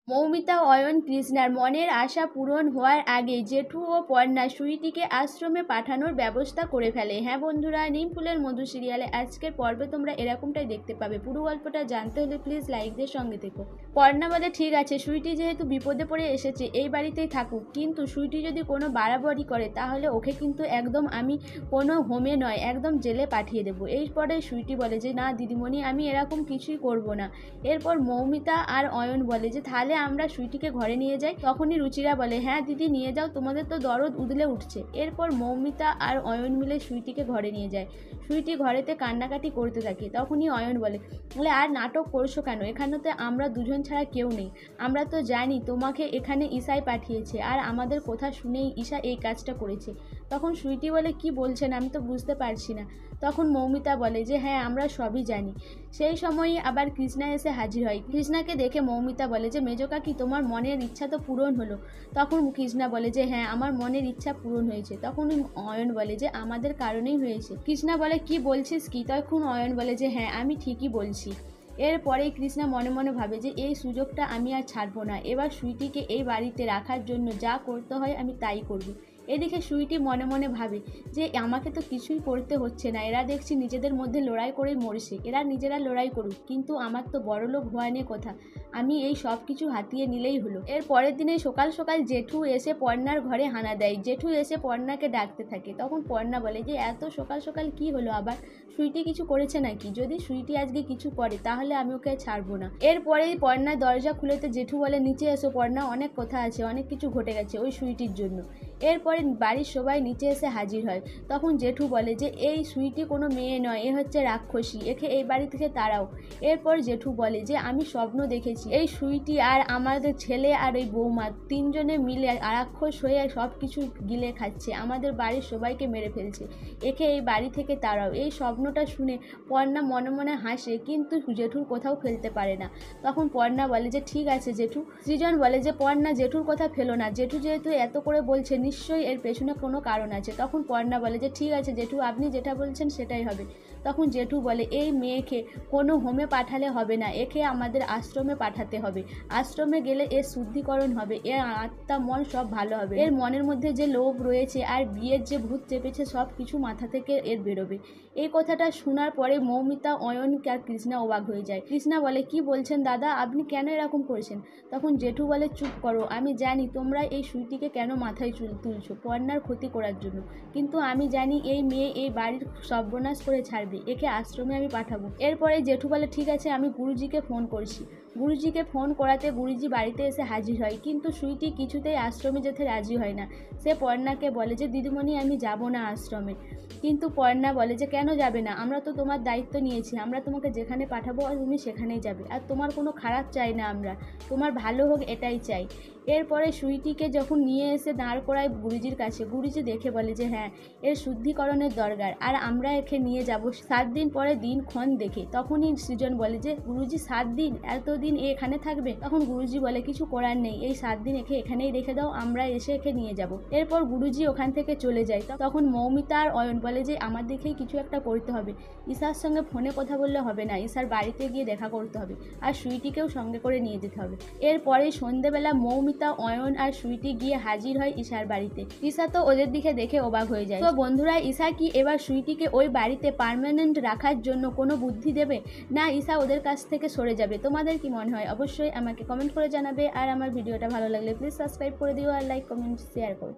মৌমিতা অয়ন কৃষ্ণার মনের আশা পূরণ হওয়ার আগে জেঠু ও পর্ণা সুইটিকে আশ্রমে পাঠানোর ব্যবস্থা করে ফেলে। হ্যাঁ বন্ধুরা, নিম ফুলের মধু সিরিয়ালে আজকের পর্বে তোমরা এরকমটাই দেখতে পাবে। পুরো গল্পটা জানতে হলে প্লিজ লাইক দিয়ে সঙ্গে থেকো। পর্ণা বলে, ঠিক আছে, সুইটি যেহেতু বিপদে পড়ে এসেছে এই বাড়িতেই থাকুক, কিন্তু সুইটি যদি কোনো বাড়াবাড়ি করে তাহলে ওকে কিন্তু একদম আমি কোনো হোমে নয়, একদম জেলে পাঠিয়ে দেবো। এরপরে সুইটি বলে যে না দিদিমণি, আমি এরকম কিছুই করব না। এরপর মৌমিতা আর অয়ন বলে যে তাহলে আমরা সুইটিকে ঘরে নিয়ে যাই। তখনই রুচিরা বলে, হ্যাঁ দিদি নিয়ে যাও, তোমাদের তো দরদ উদলে উঠছে। এরপর মৌমিতা আর অয়ন মিলে সুইটিকে ঘরে নিয়ে যায়। সুইটি ঘরেতে কান্নাকাটি করতে থাকে। তখনই অয়ন বলে আর নাটক করছো কেন? এখানে তো আমরা দুজন ছাড়া কেউ নেই। আমরা তো জানি তোমাকে এখানে ঈশাই পাঠিয়েছে, আর আমাদের কথা শুনেই ঈশা এই কাজটা করেছে। তখন সুইটি বলে, কি বলছেন, আমি তো বুঝতে পারছি না। তখন মৌমিতা বলে যে হ্যাঁ, আমরা সবই জানি। সেই সময়ই আবার কৃষ্ণা এসে হাজির হয়। কৃষ্ণাকে দেখে মৌমিতা বলে যে মেজো কাকি, তোমার মনের ইচ্ছা তো পূরণ হলো। তখন কৃষ্ণা বলে যে হ্যাঁ, আমার মনের ইচ্ছা পূরণ হয়েছে। তখন অয়ন বলে যে আমাদের কারণেই হয়েছে। কৃষ্ণা বলে, কি বলছিস কি? তখন অয়ন বলে যে হ্যাঁ, আমি ঠিকই বলছি। এরপরেই কৃষ্ণা মনে মনে ভাবে যে এই সুযোগটা আমি আর ছাড়বো না। এবার সুইটিকে এই বাড়িতে রাখার জন্য যা করতে হয় আমি তাই করব। এদিকে সুইটি মনে মনে ভাবে যে আমাকে তো কিছুই করতে হচ্ছে না, এরা দেখছি নিজেদের মধ্যে লড়াই করে মরছে, এরা নিজেরা লড়াই করুক, কিন্তু আমার তো বড়লোক হওয়া নিয়ে কথা, আমি এই সব কিছু হাতিয়ে নিলেই হলো। এর পরের দিনে সকাল সকাল জেঠু এসে পর্ণার ঘরে হানা দেয়। জেঠু এসে পর্ণাকে ডাকতে থাকে। তখন পর্ণা বলে যে এত সকাল সকাল কি হলো আবার? সুইটি কিছু করেছে নাকি? যদি সুইটি আজকে কিছু করে তাহলে আমি ওকে ছাড়বো না। এরপরেই পর্ণা দরজা খুলেতে জেঠু বলে, নিচে এসো পর্ণা, অনেক কথা আছে, অনেক কিছু ঘটে গেছে ওই সুইটির জন্য। এরপরে বাড়ির সবাই নিচে এসে হাজির হয়। তখন জেঠু বলে যে এই সুইটি কোনো মেয়ে নয়, এ হচ্ছে রাক্ষসী, একে এই বাড়ি থেকে তাড়াও। এরপর জেঠু বলে যে আমি স্বপ্ন দেখেছি এই সুইটি আর আমাদের ছেলে আর এই বৌমা তিনজনে মিলে রাক্ষস হয়ে সব কিছু গিলে খাচ্ছে, আমাদের বাড়ির সবাইকে মেরে ফেলছে, একে এই বাড়ি থেকে তাড়াও। এই স্বপ্নটা শুনে পর্ণা মনে মনে হাসে, কিন্তু জেঠুর কোথাও ফেলতে পারে না। তখন পর্ণা বলে যে ঠিক আছে জেঠু। সৃজন বলে যে পর্ণা, জেঠুর কথা ফেলো না, জেঠু যেহেতু এত করে বলছে নিশ্চয়ই এর পেছনে কোনো কারণ আছে। তখন পর্ণা বলে যে ঠিক আছে জেঠু, আপনি যেটা বলছেন সেটাই হবে। তখন জেঠু বলে এই মেয়েকে কোনো হোমে পাঠালে হবে না, একে আমাদের আশ্রমে পাঠাতে হবে। আশ্রমে গেলে এর শুদ্ধিকরণ হবে, এর আত্মা মন সব ভালো হবে, এর মনের মধ্যে যে লোভ রয়েছে আর বিয়ের যে ভূত চেপেছে সব কিছু মাথা থেকে এর বেরোবে। এই কথাটা শোনার পরে মৌমিতা, অয়ন আর কৃষ্ণা অবাক হয়ে যায়। কৃষ্ণা বলে, কি বলছেন দাদা, আপনি কেন এরকম করেছেন? তখন জেঠু বলে, চুপ করো, আমি জানি তোমরা এই সুইটিকে কেন মাথায় তুলছো পর্ণার ক্ষতি করার জন্য, কিন্তু আমি জানি এই মেয়ে এই বাড়ির সর্বনাশ করে ছাড়বে, একে আশ্রমে আমি পাঠাবো। এরপরে জেঠু বলে, ঠিক আছে, আমি গুরুজিকে ফোন করছি। গুরুজিকে ফোন করাতে গুরুজি বাড়িতে এসে হাজির হয়, কিন্তু সুইটি কিছুতেই আশ্রমে যেতে রাজি হয় না। সে পর্ণাকে বলে যে দিদিমণি, আমি যাব না আশ্রমে। কিন্তু পর্ণা বলে যে কেন যাবে না? আমরা তো তোমার দায়িত্ব নিয়েছি, আমরা তোমাকে যেখানে পাঠাবো আর তুমি সেখানেই যাবে, আর তোমার কোনো খারাপ চাই না, আমরা তোমার ভালো হোক এটাই চাই। এরপরে সুইটিকে যখন নিয়ে এসে দাঁড় করায় গুরুজির কাছে, গুরুজি দেখে বলে যে হ্যাঁ, এর শুদ্ধিকরণের দরকার, আর আমরা একে নিয়ে যাব 7 দিন পরে দিনক্ষণ দেখে। তখনই সৃজন বলে যে গুরুজি 7 দিন, এতদিন এখানে থাকবে? তখন গুরুজি বলে কিছু করার নেই, এই 7 দিন একে এখানেই রেখে দাও, আমরা এসে একে নিয়ে যাব। এরপর গুরুজি ওখান থেকে চলে যায়। তখন মৌমিতা আর অয়ন বলে যে আমার দেখেই কিছু একটা করতে হবে, ঈশার সঙ্গে ফোনে কথা বললে হবে না, ঈশার বাড়িতে গিয়ে দেখা করতে হবে, আর সুইটিকেও সঙ্গে করে নিয়ে যেতে হবে। এরপরে সন্ধ্যেবেলা মৌমিতা, অয়ন আর সুইটি গিয়ে হাজির হয় ঈশার বাড়িতে। ঈশা তো ওদের দিকে দেখে অবাক হয়ে যায়। তো বন্ধুরা, ঈশা কি এবার সুইটিকে ওই বাড়িতে পার্মানেন্ট রাখার জন্য কোনো বুদ্ধি দেবে, না ঈশা ওদের কাছ থেকে সরে যাবে? তোমাদের কি মনে হয় অবশ্যই আমাকে কমেন্ট করে জানাবে। আর আমার ভিডিওটা ভালো লাগলে প্লিজ সাবস্ক্রাইব করে দিও, আর লাইক কমেন্ট শেয়ার করো।